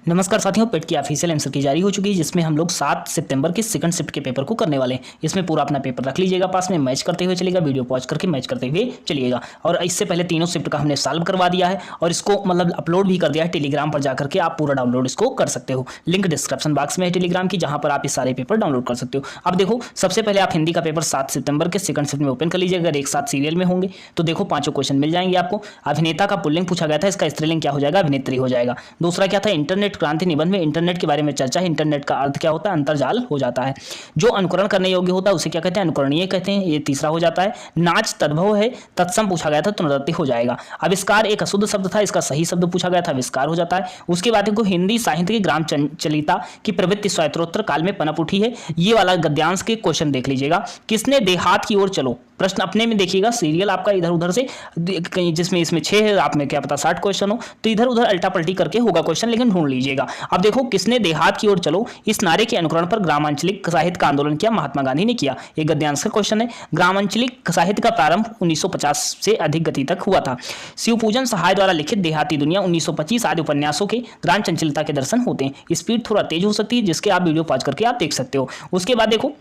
नमस्कार साथियों, पेट की ऑफिशियल आंसर की जारी हो चुकी है जिसमें हम लोग 7 सितंबर के सेकंड शिफ्ट के पेपर को करने वाले हैं। इसमें पूरा अपना पेपर रख लीजिएगा, पास में मैच करते हुए चलिएगा, वीडियो पॉज करके मैच करते हुए चलिएगा। और इससे पहले तीनों शिफ्ट का हमने सॉल्व करवा दिया है और इसको मतलब अपलोड भी कर दिया है टेलीग्राम पर जाकर के। आप पूरा डाउनलोड इसको कर सकते हो, लिंक डिस्क्रिप्शन बॉक्स में है टेलीग्राम की, जहां पर आप इस सारे पेपर डाउनलोड कर सकते हो। अब देखो, सबसे पहले आप हिंदी का पेपर 7 सितंबर के सेकंड शिफ्ट में ओपन कर लीजिएगा। अगर एक साथ सीरियल में होंगे तो देखो पांचों क्वेश्चन मिल जाएंगे आपको। अभिनेता का पुल्लिंग पूछा गया था, इसका स्त्रीलिंग क्या हो जाएगा? अभिनेत्री हो जाएगा। दूसरा क्या था? इंटरनेट क्रांति निबंध में इंटरनेट के बारे में चर्चा है। इंटरनेट का अर्थ क्या होता है? अंतरजाल हो जाता है। जो अनुकरण करने योग्य होता है उसे क्या कहते हैं? अनुकरणीय कहते हैं। ये तीसरा हो जाता है। नाच तद्भव है, तत्सम पूछा गया था तो नृत्य हो जाएगा। आविष्कार एक अशुद्ध शब्द था, इसका सही शब्द पूछा गया था, आविष्कार हो जाता है। उसके बाद को हिंदी साहित्य की ग्राम चलिता की प्रवृत्ति स्वायत्तरोत्तर काल में पनप उठी है। ये वाला गद्यांश के क्वेश्चन देख लीजिएगा। किसने देहात की ओर चलो, प्रश्न अपने में देखिएगा, सीरियल आपका इधर उधर से जिसमें इसमें 6 है, आप में क्या पता 60 क्वेश्चन हो, तो इधर उधर अल्टा पलटी करके होगा क्वेश्चन, लेकिन ढूंढ लीजिएगा। अब देखो, किसने देहात की ओर चलो इस नारे के अनुकरण पर ग्रामांचलिक साहित्य का आंदोलन किया? महात्मा गांधी ने किया। एक गद्यांश का क्वेश्चन है। ग्रामांचलिक साहित्य का प्रारंभ 1950 से अधिक गति तक हुआ था। शिवपूजन सहाय द्वारा लिखित देहाती दुनिया 1925 आदि उपन्यासों के ग्राम चंचलता के दर्शन होते हैं। स्पीड थोड़ा तेज हो सकती है, जिसके आप वीडियो पॉज करके आप देख सकते हो। उसके बाद देखो,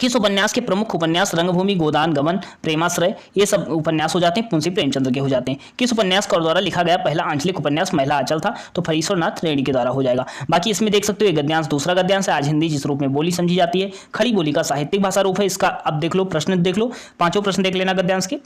किस उपन्यास के प्रमुख उपन्यास रंगभूमि, गोदान, गमन, प्रेमाश्रय, ये सब उपन्यास हो जाते हैं मुंशी प्रेमचंद्र के हो जाते हैं। किस उपन्यास का द्वारा लिखा गया पहला आंचलिक उपन्यास महिला आंचल था? तो फरीश्वरनाथ रेड्डी के द्वारा हो जाएगा। बाकी इसमें देख सकते हो, एक गद्यांश दूसरा गद्यांश है। आज हिंदी जिस रूप में बोली समझी जाती है, खड़ी बोली का साहित्यिक भाषा रूप है इसका। अब देख लो, प्रश्न देख लो, पांचों प्रश्न देख लेना गद्यांश के।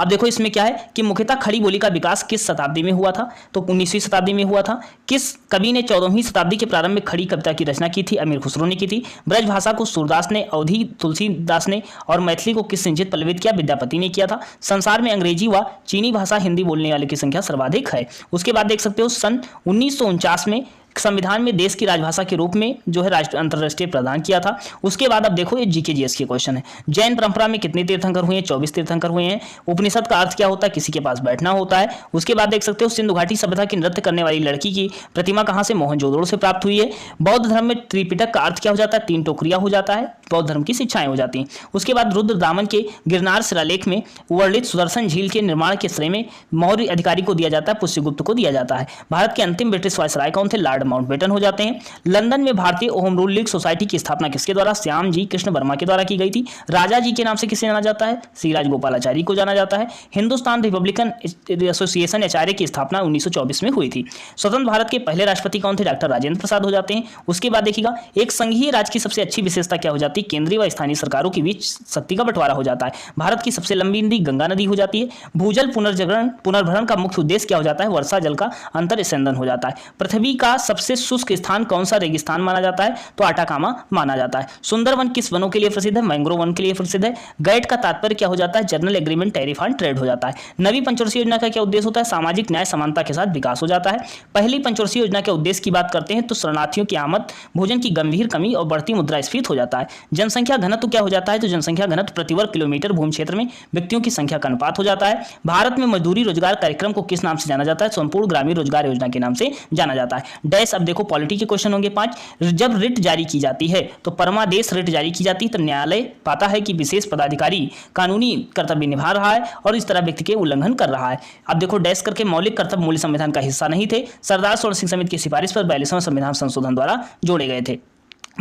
अब देखो, इसमें क्या है कि मुख्यतः खड़ी बोली का विकास किस शताब्दी में हुआ था? तो 19वीं शताब्दी में हुआ था। किस कवि ने 14वीं शताब्दी के प्रारंभ में खड़ी कविता की रचना की थी? अमीर खुसरो ने की थी। ब्रज भाषा को सूरदास ने, अवधी तुलसीदास ने और मैथिली को किस सिंचित पल्लवित किया? विद्यापति ने किया था। संसार में अंग्रेजी व चीनी भाषा हिंदी बोलने वाले की संख्या सर्वाधिक है। उसके बाद देख सकते हो, सन 1949 में संविधान में देश की राजभाषा के रूप में जो है अंतरराष्ट्रीय प्रदान किया था। उसके बाद अब देखो, ये जीके जीएस के क्वेश्चन है। जैन परंपरा में कितने तीर्थंकर हुए हैं? 24 तीर्थंकर हुए हैं। उपनिषद का अर्थ क्या होता है? किसी के पास बैठना होता है। उसके बाद देख सकते हो, सिंधु घाटी सभ्यता की नृत्य करने वाली लड़की की प्रतिमा कहां से? मोहनजोदड़ो से प्राप्त हुई है। बौद्ध धर्म में त्रिपिटक का अर्थ क्या हो जाता है? 3 टोकरियां हो जाता है। बौद्ध धर्म की शिक्षाएं हो जाती हैं। उसके बाद रुद्र दामन के गिरनार शिलालेख में वर्णित सुदर्शन झील के निर्माण के श्रेय में मौर्य अधिकारी को दिया जाता है, पुष्यगुप्त को दिया जाता है। भारत के अंतिम ब्रिटिश वायसराय कौन थे? लॉर्ड माउंटबेटन हो जाते हैं। लंदन में भारतीय होम रूल लीग सोसाइटी की स्थापना किसके द्वारा? श्याम जी कृष्ण वर्मा के द्वारा की गई थी। राजा जी के नाम से किसे जाना जाता है? श्री राजगोपालाचारी को जाना जाता है। हिंदुस्तान रिपब्लिकन एसोसिएशन एचआरए की स्थापना 1924 में हुई थी। स्वतंत्र भारत के पहले राष्ट्रपति कौन थे? डॉक्टर राजेंद्र प्रसाद हो जाते हैं। उसके बाद देखिएगा, एक संघीय राज्य की सबसे अच्छी विशेषता क्या हो जाती है? केंद्रीय व स्थानीय सरकारों के बीच शक्ति का बंटवारा हो जाता है। भारत की सबसे लंबी नदी गंगा नदी हो जाती है। भूजल पुनर्भरण का मुख्य उद्देश्य क्या हो जाता है? वर्षा जल का अंतर संदन हो जाता है। पृथ्वी का सबसे शुष्क स्थान कौन सा रेगिस्तान माना जाता है? तो आटाकामा माना जाता है। सुंदरवन किस वनों के लिए प्रसिद्ध है? मैंग्रोव वन के लिए प्रसिद्ध है। गैट का तात्पर्य क्या हो जाता है? General agreement tariff on trade हो जाता है। नवी पंचवर्षीय योजना का क्या उद्देश्य होता है? सामाजिक न्याय समानता के साथ विकास हो जाता है। पहली पंचवर्षीय योजना के उद्देश्य की बात करते हैं तो शरणार्थियों की आमद, भोजन की गंभीर कमी और बढ़ती मुद्रास्फीति हो जाता है। जनसंख्या घनत्व क्या हो जाता है? तो जनसंख्या घनत्व प्रति वर्ग किलोमीटर भूमि क्षेत्र में व्यक्तियों की संख्या का अनुपात हो जाता है। भारत में मजदूरी रोजगार कार्यक्रम को किस नाम से जाना जाता है? संपूर्ण ग्रामीण रोजगार योजना के नाम से जाना जाता है। डैश। अब देखो, पॉलिटी के क्वेश्चन होंगे 5। जब रिट जारी की जाती है तो परमादेश रिट जारी की जाती है तो न्यायालय पाता है कि विशेष पदाधिकारी कानूनी कर्तव्य निभा रहा है और इस तरह व्यक्ति के उल्लंघन कर रहा है। अब देखो, डैश करके मौलिक कर्तव्य मूल संविधान का हिस्सा नहीं थे। सरदार सरोवर सिंह समिति की सिफारिश पर 42वां संविधान संशोधन द्वारा जोड़े गए थे।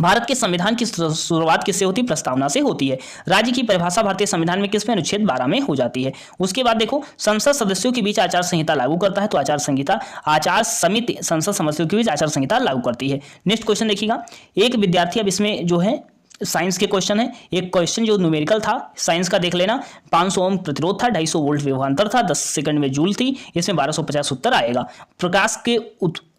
भारत के संविधान की शुरुआत किससे होती? प्रस्तावना से होती है। राज्य की परिभाषा भारतीय संविधान में किसमें? अनुच्छेद 12 में हो जाती है। उसके बाद देखो, संसद सदस्यों के बीच आचार संहिता लागू करता है तो आचार समिति संसद सदस्यों के बीच आचार संहिता लागू करती है। नेक्स्ट क्वेश्चन देखिएगा, एक विद्यार्थी, अब इसमें जो है साइंस के क्वेश्चन है। एक क्वेश्चन जो न्यूमेरिकल था साइंस का देख लेना। 500 ओम प्रतिरोध था, 250 वोल्ट विभवांतर था, 10 सेकंड में जूल थी। इसमें 1250 उत्तर आएगा। प्रकाश के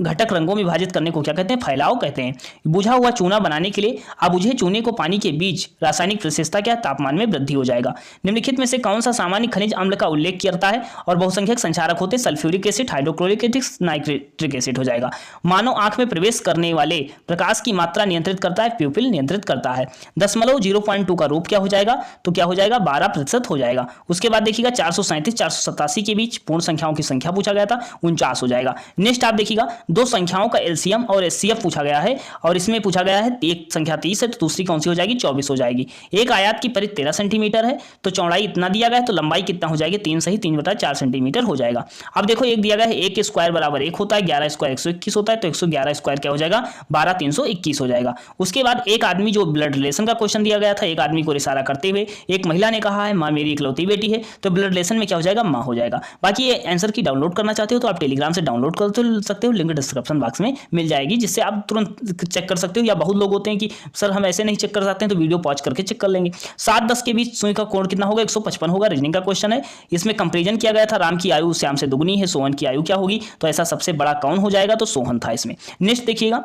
घटक रंगों में विभाजित करने को क्या कहते हैं? फैलाव कहते हैं। बुझा हुआ चूना बनाने के लिए अबुझे चूने को पानी के बीच रासायनिक विशेषता क्या? तापमान में वृद्धि हो जाएगा। निम्नलिखित में से कौन सा सामान्य खनिज अम्ल का उल्लेख करता है और बहुसंख्यक संचारक होते? Sulphuric acid, hydrochloric acid, nitric acid हो जाएगा। मानव आंख में प्रवेश करने वाले प्रकाश की मात्रा नियंत्रित करता है? प्यूपिल नियंत्रित करता है। है। 0.2 का रूप क्या हो जाएगा, तो क्या हो जाएगा 12% हो जाएगा। उसके बाद देखिएगा 437 487 के बीच पूर्ण संख्याओं की संख्या पूछा गया था, 49 हो जाएगा। नेक्स्ट आप देखिएगा दो संख्याओं का एलसीएम और एचसीएफ पूछा गया है और इसमें पूछा गया है एक संख्या 30 है तो दूसरी कौन सी हो जाएगी 24 हो जाएगी। एक आयत की परिधि 13 सेंटीमीटर है तो चौड़ाई इतना दिया गया है तो लंबाई कितना हो जाएगी 3 सही 3/4 सेंटीमीटर हो जाएगा। अब देखो एक दिया गया है 1 स्क्वायर बराबर 1 होता है, 11 स्क्वायर 121 होता है तो 111 स्क्वायर क्या हो जाएगा 12 321 हो जाएगा। उसके बाद एक आदमी जो ब्लड रिलेशन का क्वेश्चन दिया गया था, एक आदमी को इशारा करते हुए एक महिला ने कहा है माँ मेरी इकलौती बेटी है तो ब्लड रिलेशन में क्या हो जाएगा माँ हो जाएगा। बाकी ये आंसर की डाउनलोड करना चाहते हो तो आप टेलीग्राम से डाउनलोड कर सकते हो, लिंक डिस्क्रिप्शन बॉक्स में मिल जाएगी जिससे आप तुरंत चेक कर सकते हो। या बहुत लोग होते हैं कि सर हम ऐसे नहीं चेक कर सकते हैं तो वीडियो पॉज करके चेक कर लेंगे। 7-10 के बीच सुई का कोण कितना होगा 155 होगा। रीजनिंग का क्वेश्चन है, इसमें कंपेरिजन किया गया था राम की आयु श्याम से दुगनी है, सोहन की आयु क्या होगी, तो ऐसा सबसे बड़ा कौन हो जाएगा, तो सोहन था इसमें। नेक्स्ट देखिएगा,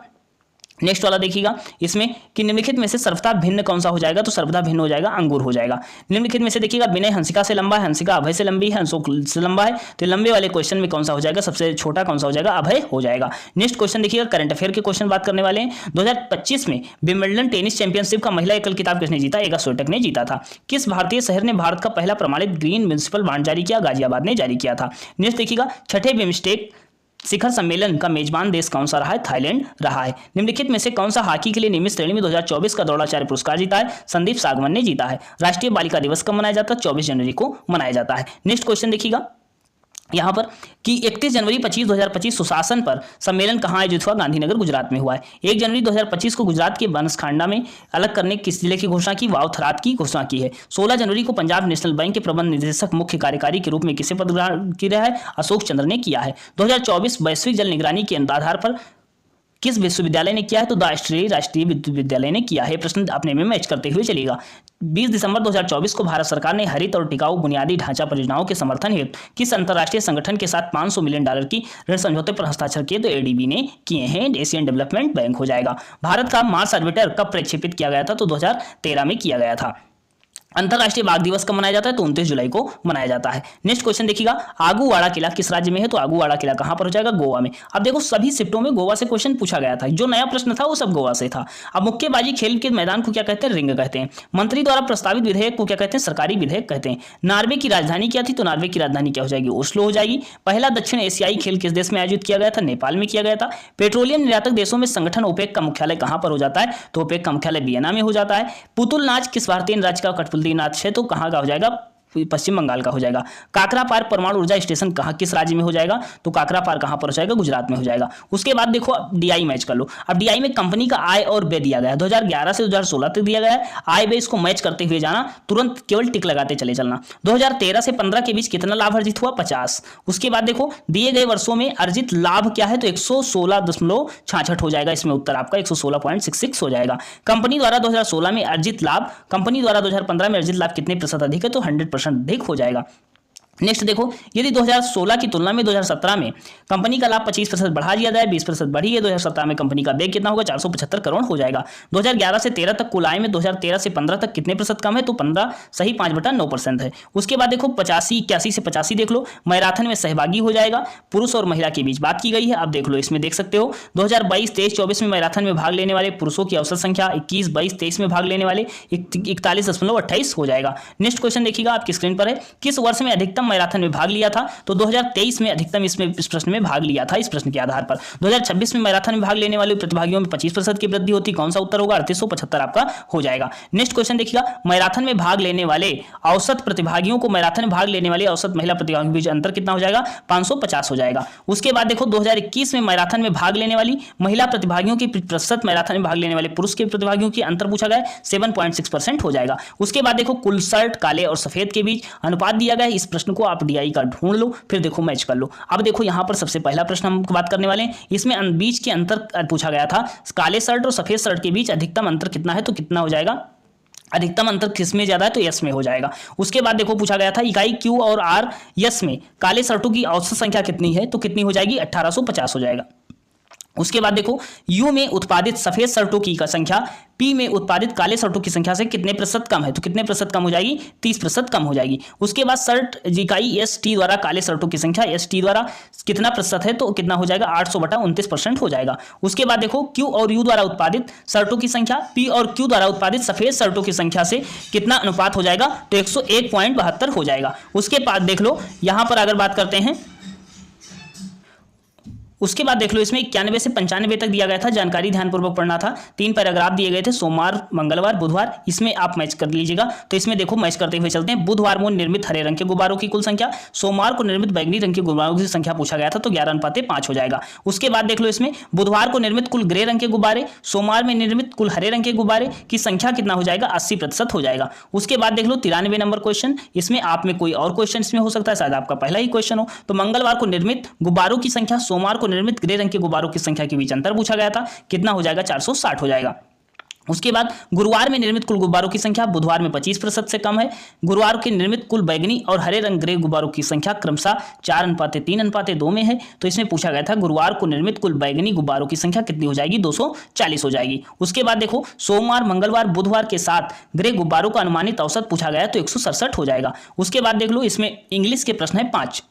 नेक्स्ट वाला देखिएगा इसमें कि निम्नलिखित में से सर्वथा भिन्न कौन सा हो जाएगा, तो सर्वथा भिन्न हो जाएगा अंगूर हो जाएगा। निम्नलिखित में से देखिएगा विनय हंसिका से लंबा है, हंसिका अभय से लंबी है, अशोक से लंबा है तो लंबे वाले क्वेश्चन में कौन सा हो जाएगा, सबसे छोटा कौन सा हो जाएगा, अभय हो जाएगा। नेक्स्ट क्वेश्चन देखिएगा करंट अफेयर के क्वेश्चन बात करने वाले हैं। 2025 में विंबलडन टेनिस चैंपियनशिप का महिला एकल खिताब किसने जीता, एगा स्वियाटेक ने जीता था। किस भारतीय शहर ने भारत का पहला प्रमाणित ग्रीन म्युनिसिपल बॉन्ड जारी किया, गाजियाबाद ने जारी किया था। नेक्स्ट देखिएगा छठे बिम्स्टेक शिखर सम्मेलन का मेजबान देश कौन सा रहा है, थाईलैंड रहा है। निम्नलिखित में से कौन सा हॉकी के लिए नियमित श्रेणी में 2024 का द्रोणाचार्य पुरस्कार जीता है, संदीप सागवन ने जीता है। राष्ट्रीय बालिका दिवस कब मनाया जाता है, 24 जनवरी को मनाया जाता है। नेक्स्ट क्वेश्चन देखिएगा यहाँ पर कि 31 जनवरी 2025 सुशासन पर सम्मेलन कहाँ आयोजित हुआ, गांधीनगर गुजरात में हुआ है। 1 जनवरी 2025 को गुजरात के बनासकांडा में अलग करने किस जिले की घोषणा की, वाव थराद की घोषणा की है। 16 जनवरी को पंजाब नेशनल बैंक के प्रबंध निदेशक मुख्य कार्यकारी के रूप में किसे पद ग्रहण किया है, अशोक चंद्र ने किया है। 2024 वैश्विक जल निगरानी के आधार पर किस विश्वविद्यालय ने किया है, तो द राष्ट्रीय विश्वविद्यालय ने किया है। प्रश्न अपने में मैच करते हुए चलिएगा। 20 दिसंबर 2024 को भारत सरकार ने हरित और टिकाऊ बुनियादी ढांचा परियोजनाओं के समर्थन हेतु किस अंतर्राष्ट्रीय संगठन के साथ $500 मिलियन की ऋण समझौते पर हस्ताक्षर किए, तो एडीबी ने किए हैं, एशियन डेवलपमेंट बैंक हो जाएगा। भारत का मार्स ऑर्बिटर कब प्रक्षेपित किया गया था, तो 2013 में किया गया था। अंतर्राष्ट्रीय बाघ दिवस कब मनाया जाता है, तो 29 जुलाई को मनाया जाता है। नेक्स्ट क्वेश्चन देखिएगा आगूवाड़ा किला किस राज्य में है, तो आगूवाड़ा किला कहां पर हो जाएगा, गोवा में। अब देखो सभी शिफ्टों में गोवा से क्वेश्चन पूछा गया था, जो नया प्रश्न था वो सब गोवा से था। अब मुक्केबाजी खेल के मैदान को क्या कहते हैं, रिंग कहते हैं। मंत्री द्वारा प्रस्तावित विधेयक को क्या कहते हैं, सरकारी विधेयक कहते हैं। नॉर्वे की राजधानी क्या थी, तो नॉर्वे की राजधानी क्या हो जाएगी, ओस्लो हो जाएगी। पहला दक्षिण एशियाई खेल किस देश में आयोजित किया गया था, नेपाल में किया गया था। पेट्रोलियम निर्यातक देशों में संगठन ओपेक का मुख्यालय कहां पर हो जाता है, तो ओपेक का मुख्यालय वियना में हो जाता है। पुतुल नाच किस भारतीय राज्य का कठपुतली नाच है, तो कहां का हो जाएगा, पश्चिम बंगाल का हो जाएगा। काकरापार परमाणु ऊर्जा स्टेशन कहां किस राज्य में हो जाएगा, तो काकरापार कहां पर हो जाएगा, गुजरात में हो जाएगा। उसके बाद देखो डीआई मैच कर लो। अब डीआई में कंपनी का आय और व्यय दिया गया है, 2011 से 2016 तक दिया गया है। आय व्यय इसको मैच करते हुए जाना, तुरंत केवल टिक लगाते चले चलना। 2013 से 15 के बीच कितना लाभ अर्जित हुआ, 50। उसके बाद देखो दिए गए वर्षों में अर्जित लाभ क्या है, तो 116.66 हो जाएगा। इसमें उत्तर आपका 116.66 हो जाएगा। कंपनी द्वारा 2016 में अर्जित लाभ कंपनी द्वारा 2015 में अर्जित लाभ कितने प्रतिशत अधिक है, तो 100% अधिक हो जाएगा। नेक्स्ट देखो यदि 2016 की तुलना में 2017 में कंपनी का लाभ 25% बढ़ा दिया जाए, 20% बढ़ी है, 2017 में कंपनी का व्यय कितना होगा, 475 करोड़ हो जाएगा। 2011 से 13 तक कुल आय में 2013 से 15 तक कितने प्रतिशत कम है, तो 15 सही 5/9% है। उसके बाद देखो 81 से 85 देख लो, मैराथन में सहभागी हो जाएगा, पुरुष और महिला के बीच बात की गई है। अब देख लो इसमें देख सकते हो 2022, 23, 24 में मैराथन में भाग लेने वाले पुरुषों की औसत संख्या 21, 22, 23 में भाग लेने वाले 41.28 हो जाएगा। नेक्स्ट क्वेश्चन देखिएगा आपकी स्क्रीन पर है, किस वर्ष में अधिकतम मैराथन में भाग लिया था, तो 2023 में अधिकतम इस प्रश्न में भाग लिया था। इस प्रश्न के आधार पर 2026 में मैराथन में भाग लेने वाले प्रतिभागियों में 25% की वृद्धि होती, कौन सा उत्तर होगा, 3875 आपका हो जाएगा। नेक्स्ट क्वेश्चन देखिएगा मैराथन में भाग लेने वाले औसत प्रतिभागियों को मैराथन में भाग लेने वाले औसत महिला प्रतिभागियों के बीच अंतर कितना हो जाएगा, 550 हो जाएगा। उसके बाद देखो 2021 में मैराथन में भाग लेने वाली महिला प्रतिभागियों की प्रतिशत मैराथन में भाग लेने वाले पुरुष के प्रतिभागियों की अंतर पूछा गया, 7.6% हो जाएगा। उसके बाद देखो कुल शर्ट काले और सफेद के बीच अनुपात दिया गया है। इस प्रश्न को आप डीआई का ढूंढ लो, फिर देखो मैच कर लो। अब देखो यहां पर सबसे पहला प्रश्न हम बात करने वाले हैं, इसमें बीच के अंतर पूछा गया था, काले शर्ट और सफेद शर्ट के बीच अधिकतम अंतर कितना है, तो कितना हो जाएगा, अधिकतम अंतर किस में ज्यादा है, तो यस में हो जाएगा। उसके बाद देखो पूछा गया था इकाई क्यू और आर यस में काले शर्टों की औसत संख्या कितनी है, तो कितनी हो जाएगी, 1850 हो जाएगा। उसके बाद देखो यू में उत्पादित सफेद शर्टों की संख्या पी में उत्पादित काले शर्टों की संख्या से कितने प्रतिशत कम है, तो कितने प्रतिशत कम हो जाएगी, 30% कम हो जाएगी। उसके बाद शर्ट इकाई एस टी द्वारा काले शर्टों की संख्या एस टी द्वारा कितना प्रतिशत है, तो कितना हो जाएगा 800/29% हो जाएगा। उसके बाद देखो क्यू और यू द्वारा उत्पादित शर्टों की संख्या पी और क्यू द्वारा उत्पादित सफेद शर्टों की संख्या से कितना अनुपात हो जाएगा, तो 101.72 हो जाएगा। उसके बाद देख लो यहां पर अगर बात करते हैं, उसके बाद देख लो इसमें 91 से 95 तक दिया गया था, जानकारी ध्यानपूर्वक पढ़ना था। 3 पैराग्राफ दिए गए थे, सोमवार मंगलवार बुधवार, इसमें आप मैच कर लीजिएगा। तो इसमें देखो मैच करते हुए चलते हैं। बुधवार को निर्मित हरे रंग के गुब्बारों की कुल संख्या, सोमवार को निर्मित बैंगनी रंग के गुब्बारों की संख्या पूछा गया था, तो 11:5 हो जाएगा। उसके बाद देख लो इसमें बुधवार को निर्मित कुल ग्रे रंग के गुब्बारे, सोमवार में निर्मित कुल हरे रंग के गुब्बारे की संख्या कितना हो जाएगा, 80% हो जाएगा। उसके बाद देख लो 93 नंबर क्वेश्चन, इसमें आप में कोई और क्वेश्चन इसमें हो सकता है, शायद आपका पहला ही क्वेश्चन हो। तो मंगलवार को निर्मित गुब्बारों की संख्या, सोमवार को निर्मित ग्रे रंग के गुब्बारों की संख्या के बीच अंतर पूछा गया था, कितना हो जाएगा, 460 हो जाएगा। उसके बाद गुरुवार में निर्मित कुल गुब्बारों की संख्या बुधवार में 25% से कम है। गुरुवार के निर्मित कुल बैगनी और हरे रंग ग्रे गुब्बारों की संख्या क्रमशः 4:3:2 में है। तो इसमें पूछा गया था गुरुवार को निर्मित कुल बैगनी गुब्बारों की संख्या कितनी हो जाएगी, 240 हो जाएगी। उसके बाद देखो सोमवार मंगलवार बुधवार के साथ ग्रे गुब्बारों का अनुमानित औसत पूछा गया तो 167 हो जाएगा। उसके बाद देख लो इसमें इंग्लिश के प्रश्न है 5,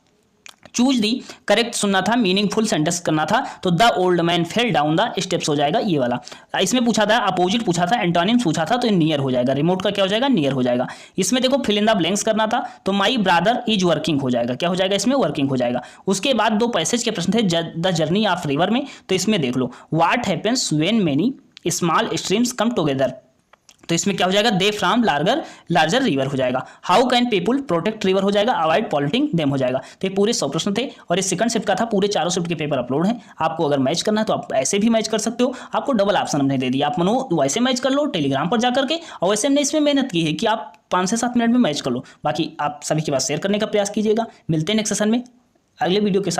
चूज दी करेक्ट सुनना था, मीनिंगफुल सेंटेंस करना था, तो the old man fell down the steps हो जाएगा ये वाला। इसमें पूछा था अपोजिट पूछा था, एंटोनिम्स पूछा था, तो नियर हो जाएगा। रिमोट का क्या हो जाएगा, नियर हो जाएगा। इसमें देखो फिल इन द ब्लैंक्स करना था, तो माई ब्रदर इज वर्किंग हो जाएगा, क्या हो जाएगा इसमें, वर्किंग हो जाएगा। उसके बाद 2 पैसेज के प्रश्न थे द जर्नी ऑफ रिवर में, तो इसमें देख लो what happens when many small streams come together, तो इसमें क्या हो जाएगा, दे फ्रॉम लार्जर रिवर हो जाएगा। How can people protect river हो जाएगा, अवॉइड पॉल्यूटिंग देम हो जाएगा। तो ये पूरे 100 प्रश्न थे और ये सेकंड शिफ्ट का था। पूरे 4 शिफ्ट के पेपर अपलोड हैं। आपको अगर मैच करना है तो आप ऐसे भी मैच कर सकते हो, आपको डबल ऑप्शन हमने दे दिया। आप मनो वैसे मैच कर लो टेलीग्राम पर जाकर के, और वैसे हमने इसमें मेहनत की है कि आप 5 से 7 मिनट में मैच कर लो। बाकी आप सभी के पास शेयर करने का प्रयास कीजिएगा। मिलते हैं नेक्स्ट सेशन में अगले वीडियो के साथ।